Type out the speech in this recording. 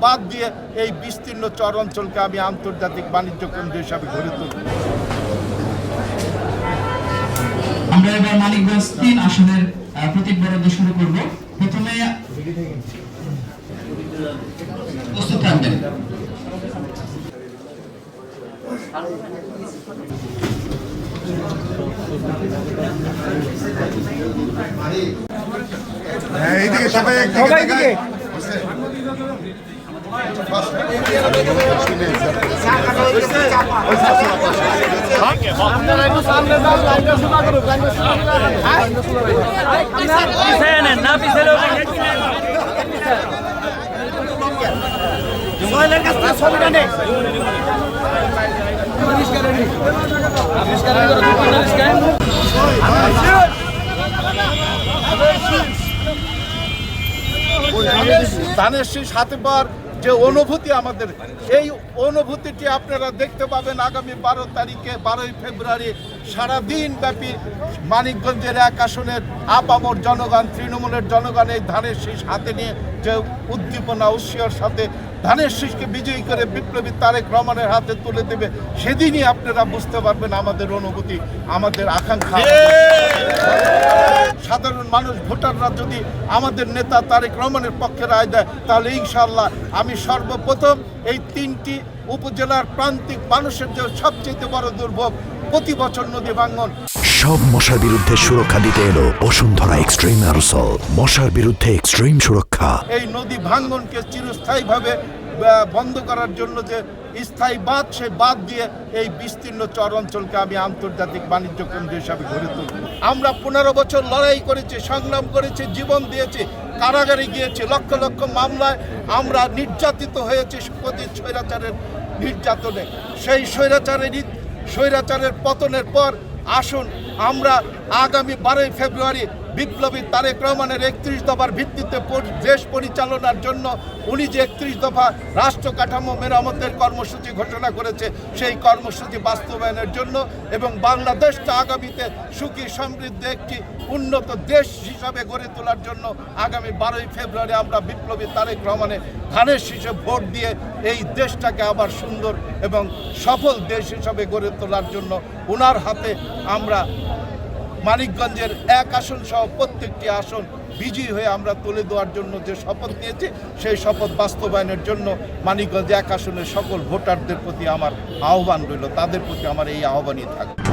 বাদ দিয়ে এই বিস্তীর্ণ চর অঞ্চলকে আমি আন্তর্জাতিক বাণিজ্য কেন্দ্র হিসাবে গড়ে তুলব। আমরা এবার মানিকগঞ্জ ৩ আসনের প্রতীক বরাদ্দ শুরু করব। প্রথমে প্রস্তুত থাকবেন। এইদিকে সবাই একদিকে ধানের শীষ হাতে পাওয়ার যে অনুভূতি আমাদের, এই অনুভূতিটি আপনারা দেখতে পাবেন আগামী 12 ফেব্রুয়ারি সারাদিন ব্যাপী মানিকগঞ্জের 1 আসনের আপামর জনগণ, তৃণমূলের জনগণ এই ধানের শীষ হাতে নিয়ে যে উদ্দীপনা উৎসাহের সাথে ধানের শীষকে বিজয়ী করে বিপ্লবী তারেক রহমানের হাতে তুলে দেবে, সেদিনই আপনারা বুঝতে পারবেন আমাদের অনুভূতি, আমাদের আকাঙ্ক্ষা। সাধারণ মানুষ ভোটাররা যদি আমাদের নেতা তারেক রহমানের পক্ষে রায় দেয়, তাহলে ইনশাআল্লাহ আমি সর্বপ্রথম এই 3টি উপজেলার প্রান্তিক মানুষের যে সবচেয়ে বড় দুর্ভোগ প্রতি বছর নদী ভাঙন, সব মশার বিরুদ্ধে সুরক্ষা দিতে এলো বসুন্ধরা এক্সট্রিম অ্যারোসল, মশার বিরুদ্ধে এক্সট্রিম সুরক্ষা। এই নদী ভাঙনকে চিরস্থায়ীভাবে বন্ধ করার জন্য যে স্থায়ী বাঁধ, সেই বাঁধ দিয়ে এই বিস্তীর্ণ চর অঞ্চলকে আমি আন্তর্জাতিক বাণিজ্য কেন্দ্র হিসাবে গড়ে তুলব। আমরা 15 বছর লড়াই করেছি, সংগ্রাম করেছি, জীবন দিয়েছি, কারাগারে গিয়েছি, লক্ষ লক্ষ মামলায় আমরা নির্যাতিত হয়েছি স্বৈরাচারের নির্যাতনে। সেই স্বৈরাচারের পতনের পর আসুন আমরা আগামী 12 ফেব্রুয়ারি বিপ্লবী তারেক রহমানের 31 দফার ভিত্তিতে দেশ পরিচালনার জন্য উনি যে 31 দফা রাষ্ট্র কাঠামো মেরামতের কর্মসূচি ঘোষণা করেছে, সেই কর্মসূচি বাস্তবায়নের জন্য এবং বাংলাদেশটা আগামীতে সুখী সমৃদ্ধ একটি উন্নত দেশ হিসাবে গড়ে তোলার জন্য আগামী 12 ফেব্রুয়ারি আমরা বিপ্লবী তারেক রহমানের ধানের শীষে ভোট দিয়ে এই দেশটাকে আবার সুন্দর এবং সফল দেশ হিসাবে গড়ে তোলার জন্য ওনার হাতে আমরা মানিকগঞ্জের 1 আসন সহ প্রত্যেকটি আসন বিজয়ী হয়ে আমরা তুলে দেওয়ার জন্য যে শপথ নিয়েছি, সেই শপথ বাস্তবায়নের জন্য মানিকগঞ্জ 1 আসনের সকল ভোটারদের প্রতি আমার আহ্বান রইল, তাদের প্রতি আমার এই আহ্বানই থাকবে।